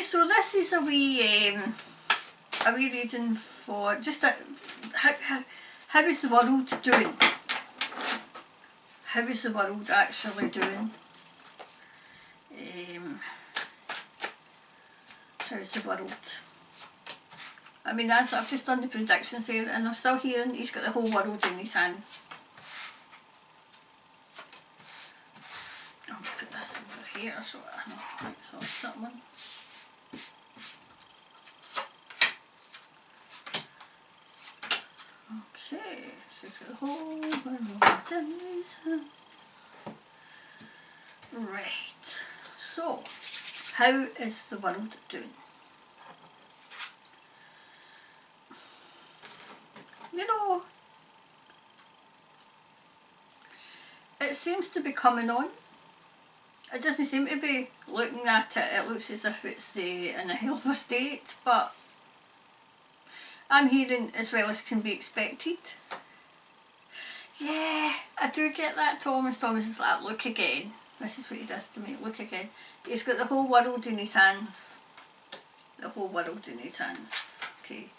so this is a wee reading for just how is the world doing? How is the world actually doing? How is the world? I mean, I've just done the predictions there, and I'm still hearing he's got the whole world in his hands. I'll put this over here so I know. Right, so it's that one. Okay, so he's got the whole world in his hands. Right, so how is the world doing? You know, it seems to be coming on. It doesn't seem to be looking at it, it looks as if it's in a hell of a state, but I'm hearing as well as can be expected. Yeah, I do get that, Thomas. Thomas is like, look again. This is what he does to me, look again. He's got the whole world in his hands. The whole world in his hands. Okay.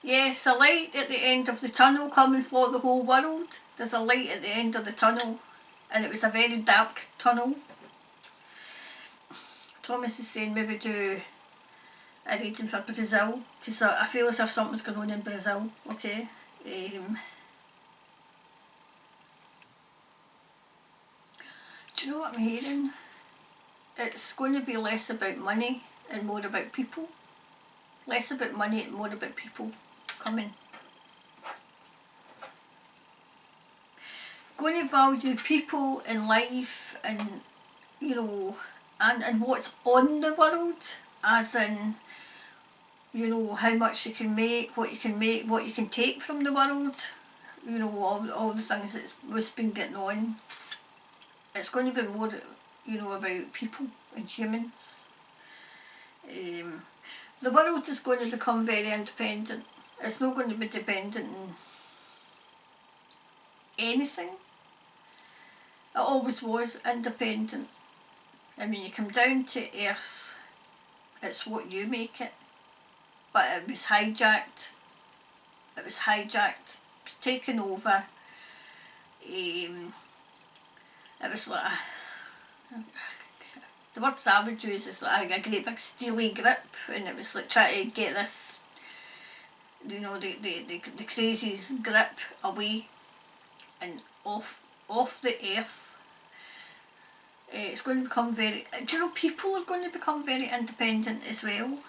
Yes, a light at the end of the tunnel coming for the whole world. There's a light at the end of the tunnel, and it was a very dark tunnel. Thomas is saying maybe do a reading for Brazil, because I feel as if something's going on in Brazil, okay? Do you know what I'm hearing? It's going to be less about money and more about people. Less about money and more about people coming. Going to value people in life and, you know, and what's on the world, as in, you know, how much you can make, what you can take from the world, you know, all the things that's been getting on. It's going to be more, you know, about people and humans. The world is going to become very independent. It's not going to be dependent on anything. It always was independent. I mean, you come down to earth, it's what you make it. But it was hijacked. It was hijacked. It was taken over. It was like the word savage is like a great big steely grip, and it was like trying to get this, you know, the crazy's grip away and off the earth. It's going to become very, do you know, people are going to become very independent as well.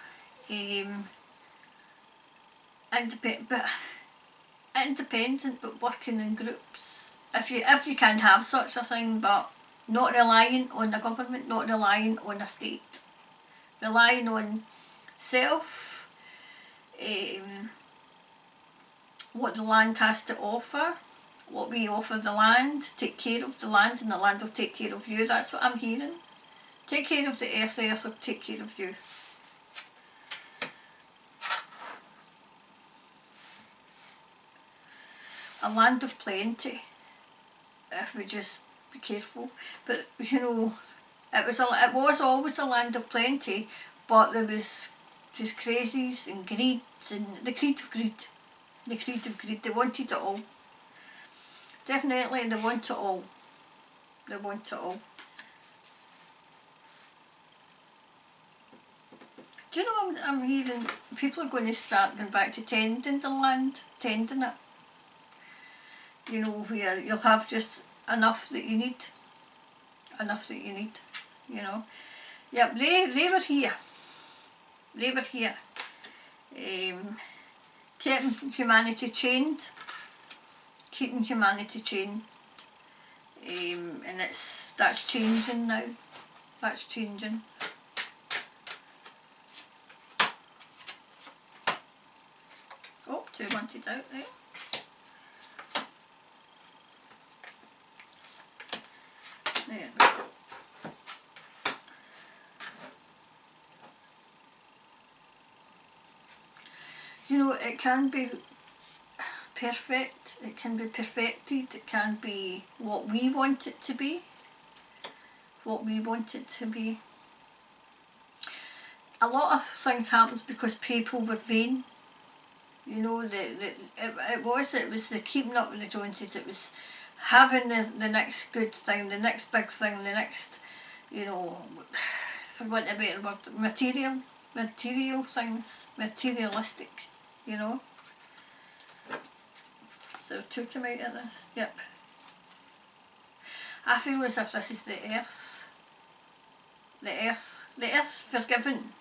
Independent but working in groups. If you can have such a thing, but not relying on the government, not relying on a state, relying on self, what the land has to offer, what we offer the land, take care of the land and the land will take care of you. That's what I'm hearing. Take care of the earth will take care of you. A land of plenty, if we just be careful. But you know, it was always a land of plenty, but there was just crazies and greed and the greed of greed. The greed of greed. They wanted it all. Definitely, they want it all. They want it all. Do you know, I'm hearing people are going to start going back to tending the land, tending it. You know, where you'll have just enough that you need. Enough that you need, you know. Yep, they were here. They were here. Keeping humanity chained. Keeping humanity chained. And that's changing now. That's changing. Oh, 2 wanted out there. There we go. You know, it can be perfect, it can be perfected, it can be what we want it to be. What we want it to be. a lot of things happened because people were vain. You know, it was the keeping up with the Joneses. It was having the next good thing, the next big thing, the next, you know, for want of a better word, material things, materialistic, you know. So two come out of this, yep. I feel as if this is the earth. The earth forgiven.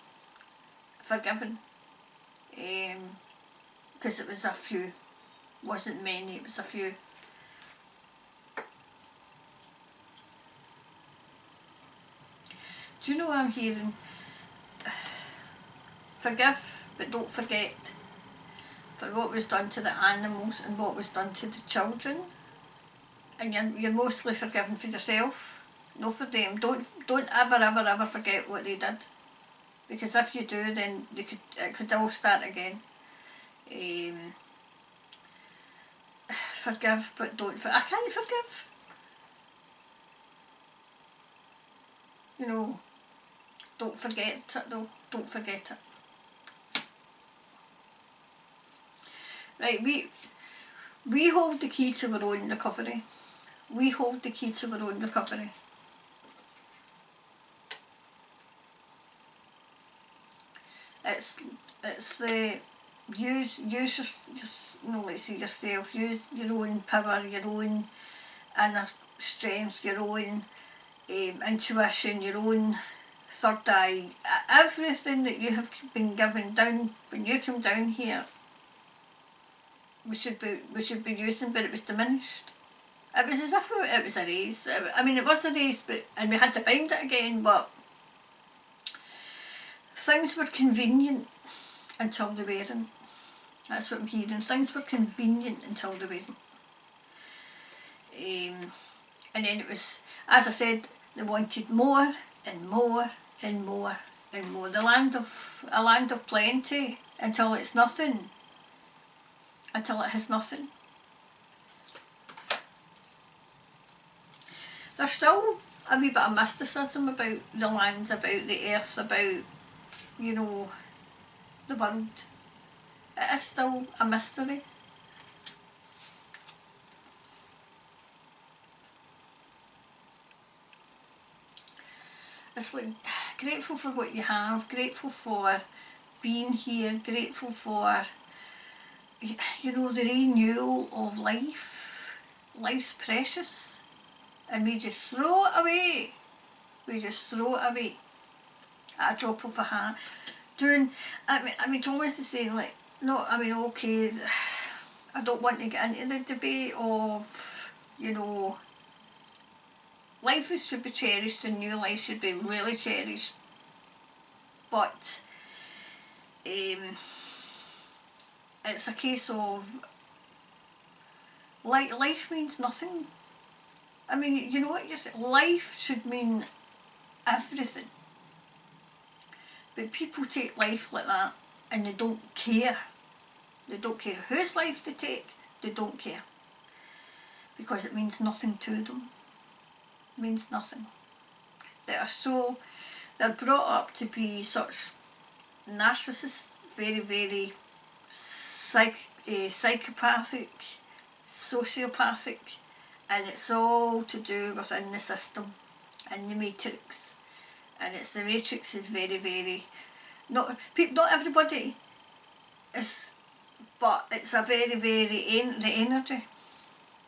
Because it was a few, wasn't many, it was a few. Do you know what I'm hearing? Forgive, but don't forget. For what was done to the animals and what was done to the children. And you're mostly forgiven for yourself, not for them. Don't ever forget what they did. Because if you do, then it could all start again. Forgive, but don't I can't forgive. You know, don't forget it though. Don't forget it. Right, we hold the key to our own recovery. We hold the key to our own recovery. It's the use let's say yourself. Use your own power, your own inner strength, your own intuition, your own third eye. Everything that you have been given down when you come down here, we should be using, but it was diminished. It was as if it was erased. I mean, it was erased, and we had to find it again. But things were convenient until they weren't. That's what I'm hearing. Things were convenient until they weren't. And then it was, as I said, they wanted more and more and more and more. A land of plenty until it's nothing. Until it has nothing. There's still a wee bit of mysticism about the lands, about the earth, about, you know, the world. It is still a mystery. It's like grateful for what you have, grateful for being here, grateful for, you know, the renewal of life. Life's precious, and we just throw it away. We just throw it away at a drop of a hat. I mean, Thomas is saying, like, no, I mean, okay, I don't want to get into the debate of, you know, life should be cherished and new life should be really cherished, but it's a case of life means nothing. I mean, you know what you said, life should mean everything, but people take life like that and they don't care. They don't care whose life they take, they don't care, because it means nothing to them. It means nothing. They're brought up to be such narcissists, very psychopathic, sociopathic, and it's all to do within the system, in the matrix. And the matrix is very, not everybody is, but it's a very, the energy,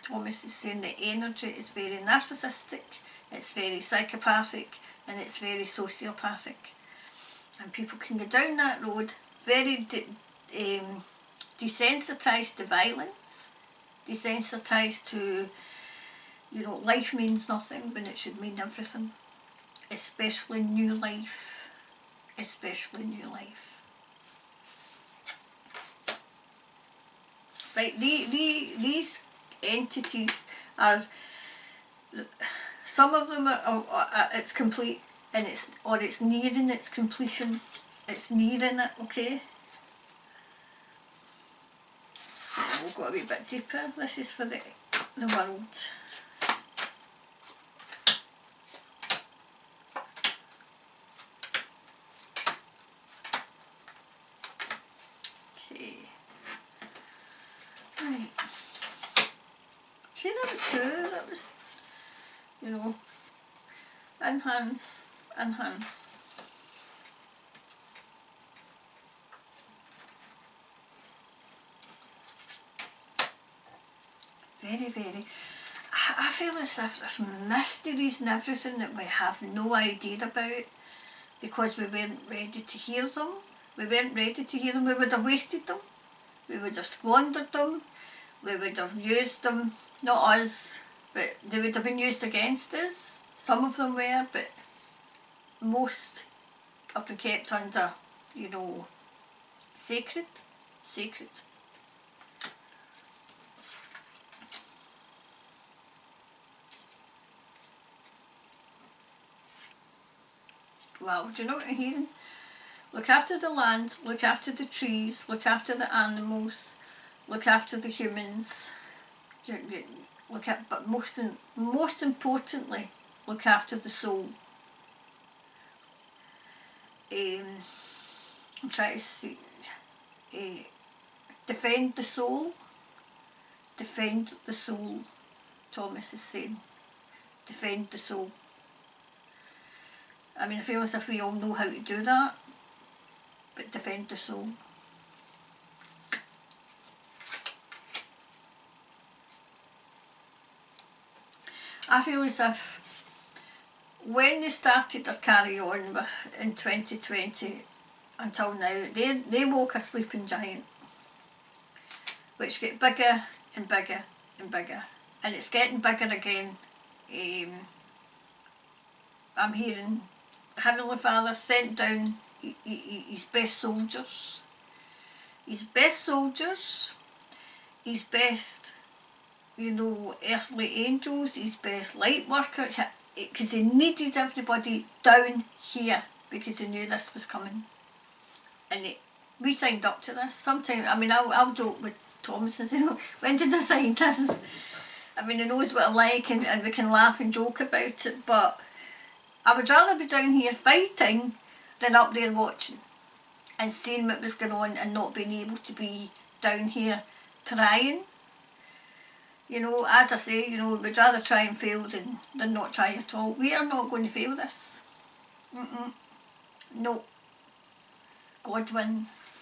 Thomas is saying, the energy is very narcissistic, it's very psychopathic, and it's very sociopathic. And people can go down that road, very desensitised to violence, desensitised to, you know, life means nothing when it should mean everything. Especially new life. Especially new life. Right, these entities are, some of them are it's complete, and it's nearing its completion. It's nearing it, okay? So we'll go a wee bit deeper. This is for the world. was who, that was, you know, enhance, enhance. Very, very. I feel as if there's mysteries and everything that we have no idea about because we weren't ready to hear them. We weren't ready to hear them. We would have wasted them. We would have squandered them. We would have used them, not us, but they would have been used against us. Some of them were, but most have been kept under, you know, sacred. Sacred. Well, do you know what I'm hearing? Look after the land, look after the trees, look after the animals, look after the humans. Look at, but most importantly, look after the soul. I'm trying to see. Defend the soul. Defend the soul. Thomas is saying, defend the soul. I mean, I feel as if we all know how to do that, but defend the soul. I feel as if when they started their carry on with, in 2020 until now, they woke a sleeping giant, which get bigger and bigger and bigger, and it's getting bigger again. I'm hearing Heavenly Father sent down his best soldiers, his best, you know, earthly angels, his best light workers, because he needed everybody down here because he knew this was coming. And we signed up to this. Sometimes, I mean, I'll joke with Thomas and say, when did I sign this? I mean, he knows what I'm like and we can laugh and joke about it, but I would rather be down here fighting than up there watching and seeing what was going on and not being able to be down here trying. You know, as I say, you know, we'd rather try and fail than not try at all. We are not going to fail this. No. God wins.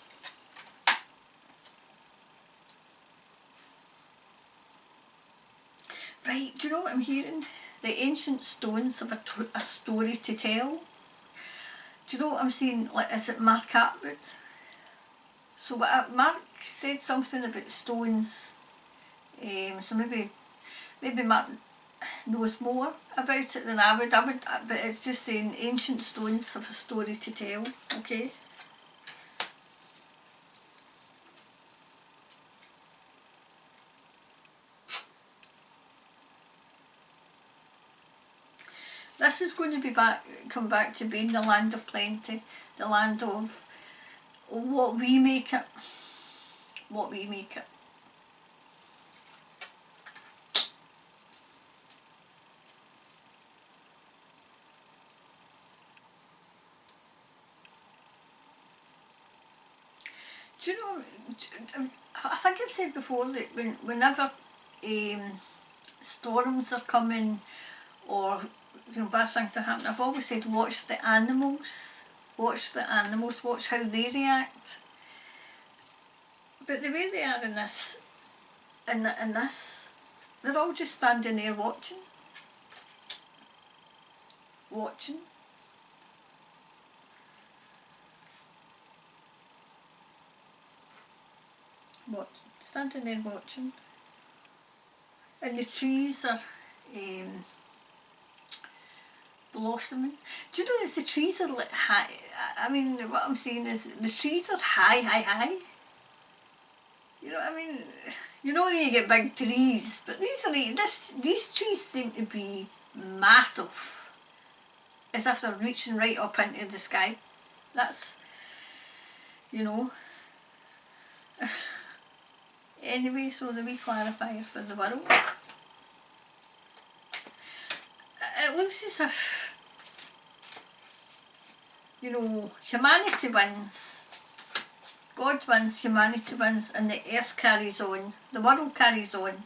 Right, do you know what I'm hearing? The ancient stones have a story to tell. Do you know what I'm seeing? Like, is it Mark Atwood? So Mark said something about stones. So maybe Mark knows more about it than I would, but it's just saying ancient stones have a story to tell, okay? This is going to come back to being the land of plenty, the land of what we make it, what we make it. Do you know, I think I've said before that whenever storms are coming or, you know, bad things are happening, I've always said watch the animals, watch how they react. But the way they are in this, they're all just standing there watching. Standing there watching. And the trees are blossoming. Do you know the trees are like high? I mean, what I'm saying is the trees are high. You know what I mean? You know when you get big trees, but these trees seem to be massive, as if they're reaching right up into the sky. That's, you know. Anyway, so the wee clarifier for the world. It looks as if, you know, humanity wins. God wins, humanity wins, and the earth carries on. The world carries on.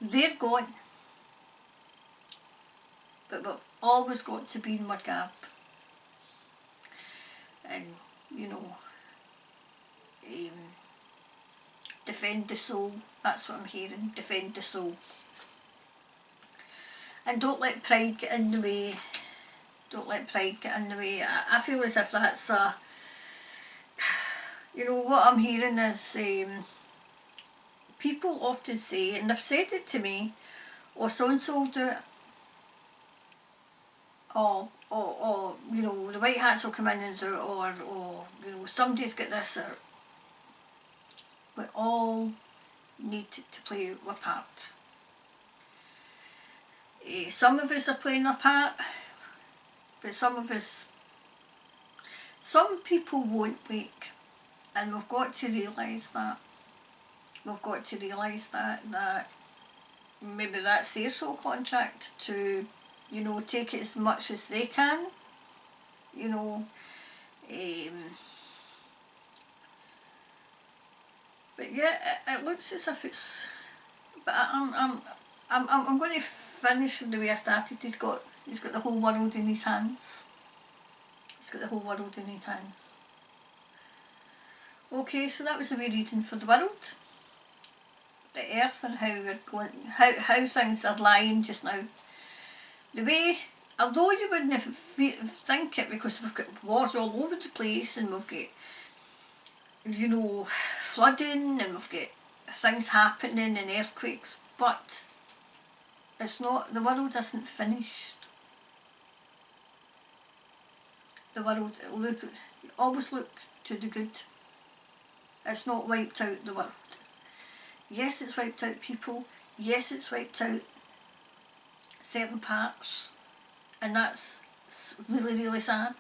They're gone. but we've always got to be in our guard. And, you know, defend the soul, that's what I'm hearing, defend the soul. And don't let pride get in the way. Don't let pride get in the way. I feel as if that's a, you know, what I'm hearing is people often say, and they've said it to me, or so and so will do it, or you know, the white hats will come in and do it, or you know, somebody's got this, or we all need to play our part. Some of us are playing our part, but some people won't wake, and we've got to realise that. We've got to realise that maybe that's their soul contract to, you know, take it as much as they can, you know. But yeah, it looks as if it's. But I'm going to finish the way I started. He's got the whole world in his hands. He's got the whole world in his hands. Okay, so that was the wee reading for the world, the earth, and how we're going, how things are lying just now. The way, although you wouldn't think it, because we've got wars all over the place, and we've got, you know, flooding, and we've got things happening and earthquakes, but it's not, the world isn't finished. The world, always look to the good. It's not wiped out the world. Yes, it's wiped out people. Yes, it's wiped out certain parts, and that's really, really sad.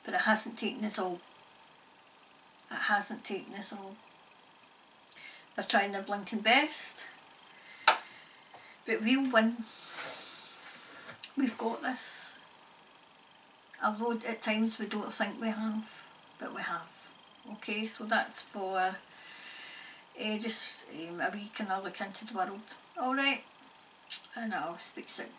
But it hasn't taken us all. It hasn't taken us all. They're trying their blinking best, but we'll win. We've got this. Although at times we don't think we have, but we have. Okay, so that's for just a week and I'll look into the world. Alright, and I'll speak soon.